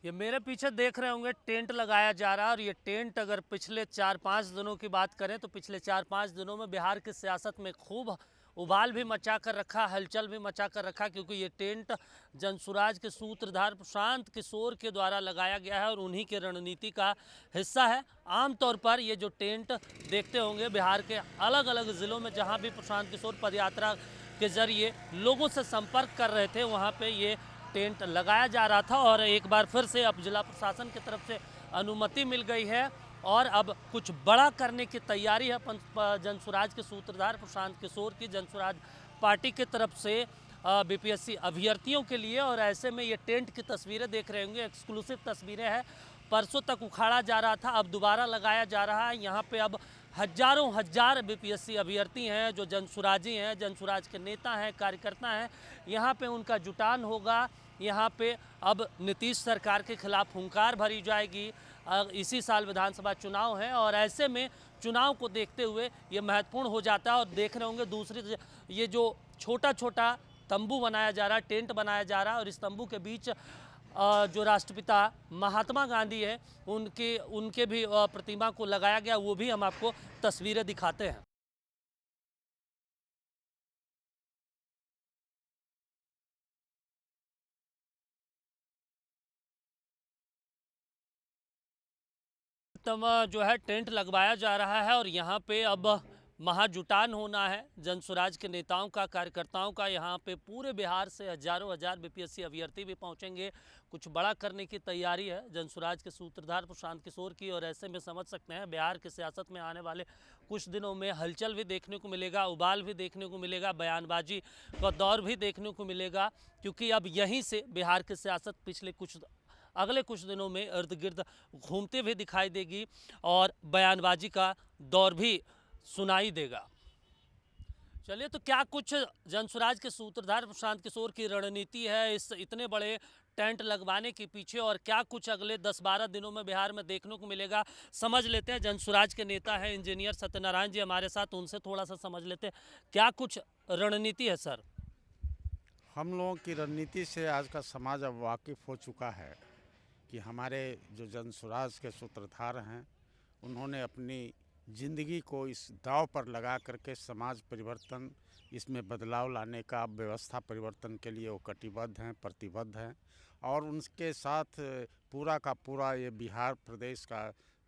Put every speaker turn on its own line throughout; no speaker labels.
ये मेरे पीछे देख रहे होंगे टेंट लगाया जा रहा है और ये टेंट अगर पिछले 4-5 दिनों की बात करें तो पिछले 4-5 दिनों में बिहार की सियासत में खूब उबाल भी मचा कर रखा, हलचल भी मचा कर रखा, क्योंकि ये टेंट जनसुराज के सूत्रधार प्रशांत किशोर के द्वारा लगाया गया है और उन्हीं के रणनीति का हिस्सा है। आमतौर पर ये जो टेंट देखते होंगे बिहार के अलग अलग ज़िलों में जहाँ भी प्रशांत किशोर पदयात्रा के जरिए लोगों से संपर्क कर रहे थे वहाँ पे ये टेंट लगाया जा रहा था और एक बार फिर से अब जिला प्रशासन की तरफ से अनुमति मिल गई है और अब कुछ बड़ा करने की तैयारी है जनसुराज के सूत्रधार प्रशांत किशोर की, जनसुराज पार्टी की तरफ से बीपीएससी अभ्यर्थियों के लिए। और ऐसे में ये टेंट की तस्वीरें देख रहे होंगे, एक्सक्लूसिव तस्वीरें हैं। परसों तक उखाड़ा जा रहा था, अब दोबारा लगाया जा रहा है। यहाँ पे अब हजारों हजार बीपीएससी अभ्यर्थी हैं जो जनसुराजी हैं, जनसुराज के नेता हैं, कार्यकर्ता हैं। यहाँ पे उनका जुटान होगा। यहाँ पे अब नीतीश सरकार के खिलाफ हुंकार भरी जाएगी। इसी साल विधानसभा चुनाव है और ऐसे में चुनाव को देखते हुए ये महत्वपूर्ण हो जाता है। और देख रहे होंगे दूसरी ये जो छोटा छोटा तंबू बनाया जा रहा है, टेंट बनाया जा रहा है और इस तंबू के बीच जो राष्ट्रपिता महात्मा गांधी है उनके भी प्रतिमा को लगाया गया, वो भी हम आपको तस्वीरें दिखाते हैं। तब जो है टेंट लगवाया जा रहा है और यहाँ पे अब महाजुटान होना है जनसुराज के नेताओं का, कार्यकर्ताओं का। यहाँ पे पूरे बिहार से हजारों हजार बीपीएससी अभ्यर्थी भी पहुँचेंगे। कुछ बड़ा करने की तैयारी है जनसुराज के सूत्रधार प्रशांत किशोर की और ऐसे में समझ सकते हैं बिहार की सियासत में आने वाले कुछ दिनों में हलचल भी देखने को मिलेगा, उबाल भी देखने को मिलेगा, बयानबाजी का दौर भी देखने को मिलेगा, क्योंकि अब यहीं से बिहार की सियासत अगले कुछ दिनों में इर्द गिर्द घूमते हुए दिखाई देगी और बयानबाजी का दौर भी सुनाई देगा। चलिए, तो क्या कुछ जनसुराज के सूत्रधार प्रशांत किशोर की रणनीति है इस इतने बड़े टेंट लगवाने के पीछे और क्या कुछ अगले 10-12 दिनों में बिहार में देखने को मिलेगा, समझ लेते हैं। जनसुराज के नेता हैं इंजीनियर सत्यनारायण जी हमारे साथ, उनसे थोड़ा सा समझ लेते हैं क्या कुछ रणनीति है सर।
हम लोगों की रणनीति से आज का समाज अब वाकिफ़ हो चुका है कि हमारे जो जनसुराज के सूत्रधार हैं उन्होंने अपनी ज़िंदगी को इस दांव पर लगा करके समाज परिवर्तन, इसमें बदलाव लाने का, व्यवस्था परिवर्तन के लिए वो कटिबद्ध हैं, प्रतिबद्ध हैं। और उनके साथ पूरा का पूरा ये बिहार प्रदेश का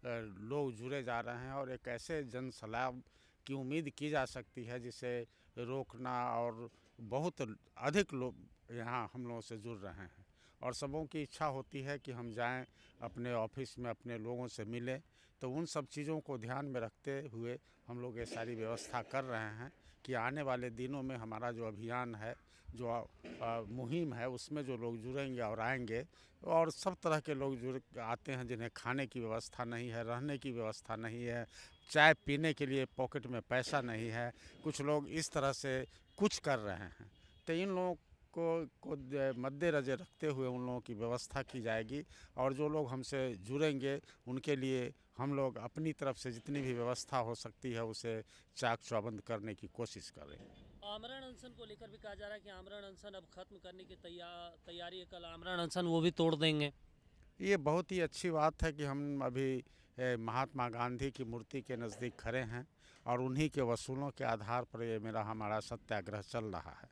लोग जुड़े जा रहे हैं और एक ऐसे जनसलाब की उम्मीद की जा सकती है जिसे रोकना, और बहुत अधिक लोग यहाँ हम लोगों से जुड़ रहे हैं और सबों की इच्छा होती है कि हम जाएं अपने ऑफिस में, अपने लोगों से मिलें। तो उन सब चीज़ों को ध्यान में रखते हुए हम लोग ये सारी व्यवस्था कर रहे हैं कि आने वाले दिनों में हमारा जो अभियान है, जो मुहिम है, उसमें जो लोग जुड़ेंगे और आएंगे, और सब तरह के लोग जुड़ आते हैं जिन्हें खाने की व्यवस्था नहीं है, रहने की व्यवस्था नहीं है, चाय पीने के लिए पॉकेट में पैसा नहीं है, कुछ लोग इस तरह से कुछ कर रहे हैं। तो इन लोगों को मद्देनज़र रखते हुए उन लोगों की व्यवस्था की जाएगी और जो लोग हमसे जुड़ेंगे उनके लिए हम लोग अपनी तरफ से जितनी भी व्यवस्था हो सकती है उसे चाक चौबंद करने की कोशिश करेंगे।
आमरण अनशन को लेकर भी कहा जा रहा है कि आमरण अनशन अब खत्म करने की तैयारी है, कल आमरण अनशन वो भी तोड़ देंगे।
ये बहुत ही अच्छी बात है कि हम अभी महात्मा गांधी की मूर्ति के नज़दीक खड़े हैं और उन्हीं के वसूलों के आधार पर ये हमारा सत्याग्रह चल रहा है।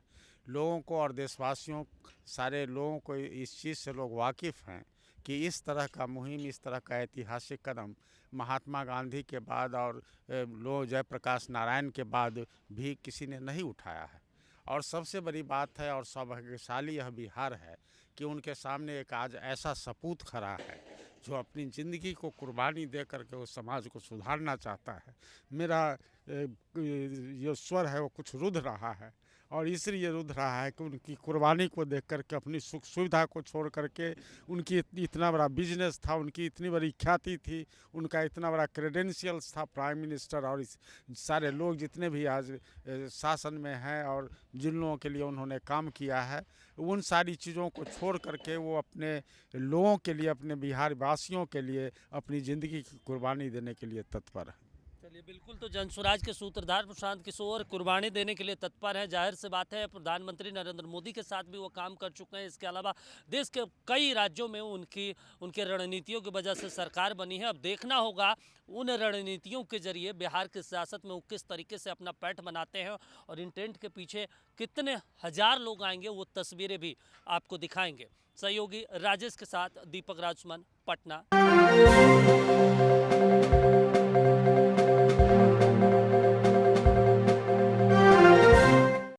लोगों को और देशवासियों, सारे लोगों को इस चीज़ से लोग वाकिफ़ हैं कि इस तरह का मुहिम, इस तरह का ऐतिहासिक कदम महात्मा गांधी के बाद और लोग जयप्रकाश नारायण के बाद भी किसी ने नहीं उठाया है। और सबसे बड़ी बात है और सौभाग्यशाली यह बिहार है कि उनके सामने एक आज ऐसा सपूत खड़ा है जो अपनी ज़िंदगी को कुर्बानी दे करके उस समाज को सुधारना चाहता है। मेरा जो स्वर है वो कुछ रुध रहा है और इसलिए रुध रहा है कि उनकी कुर्बानी को देख करके, अपनी सुख सुविधा को छोड़ करके, उनकी इतना बड़ा बिजनेस था, उनकी इतनी बड़ी ख्याति थी, उनका इतना बड़ा क्रेडेंशियल्स था प्राइम मिनिस्टर, और इस सारे लोग जितने भी आज शासन में हैं और जिन लोगों के लिए उन्होंने काम किया है, उन सारी चीज़ों को छोड़ करके वो अपने लोगों के लिए, अपने बिहार वासियों के लिए अपनी ज़िंदगी की कुर्बानी देने के लिए तत्पर है।
चलिए बिल्कुल, तो जनसुराज के सूत्रधार प्रशांत किशोर कुर्बानी देने के लिए तत्पर है। जाहिर सी बात है प्रधानमंत्री नरेंद्र मोदी के साथ भी वो काम कर चुके हैं। इसके अलावा देश के कई राज्यों में उनके रणनीतियों की वजह से सरकार बनी है। अब देखना होगा उन रणनीतियों के जरिए बिहार की सियासत में वो किस तरीके से अपना पैठ बनाते हैं और इन टेंट के पीछे कितने हजार लोग आएंगे, वो तस्वीरें भी आपको दिखाएंगे। सहयोगी राजेश के साथ दीपक राजमन, पटना।